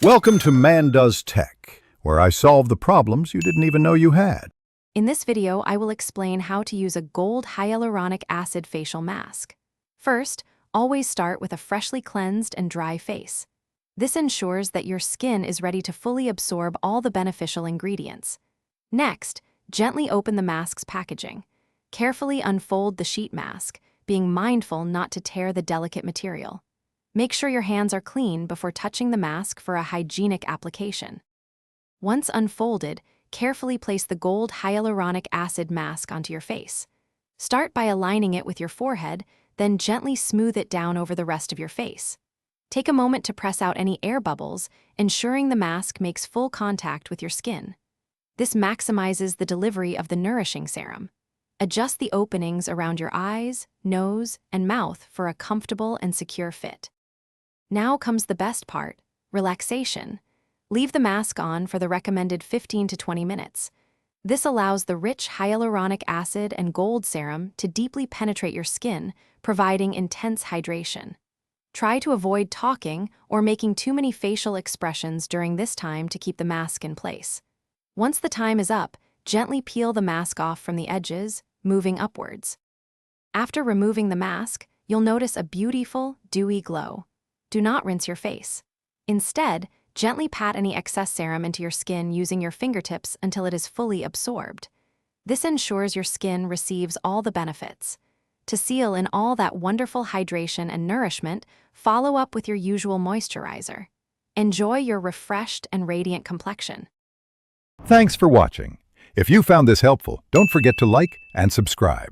Welcome to Man Does Tech, where I solve the problems you didn't even know you had. In this video, I will explain how to use a gold hyaluronic acid facial mask. First, always start with a freshly cleansed and dry face. This ensures that your skin is ready to fully absorb all the beneficial ingredients. Next, gently open the mask's packaging. Carefully unfold the sheet mask, being mindful not to tear the delicate material. Make sure your hands are clean before touching the mask for a hygienic application. Once unfolded, carefully place the gold hyaluronic acid mask onto your face. Start by aligning it with your forehead, then gently smooth it down over the rest of your face. Take a moment to press out any air bubbles, ensuring the mask makes full contact with your skin. This maximizes the delivery of the nourishing serum. Adjust the openings around your eyes, nose, and mouth for a comfortable and secure fit. Now comes the best part, relaxation. Leave the mask on for the recommended 15 to 20 minutes. This allows the rich hyaluronic acid and gold serum to deeply penetrate your skin, providing intense hydration. Try to avoid talking or making too many facial expressions during this time to keep the mask in place. Once the time is up, gently peel the mask off from the edges, moving upwards. After removing the mask, you'll notice a beautiful, dewy glow. Do not rinse your face. Instead, gently pat any excess serum into your skin using your fingertips until it is fully absorbed. This ensures your skin receives all the benefits. To seal in all that wonderful hydration and nourishment, follow up with your usual moisturizer. Enjoy your refreshed and radiant complexion. Thanks for watching. If you found this helpful, don't forget to like and subscribe.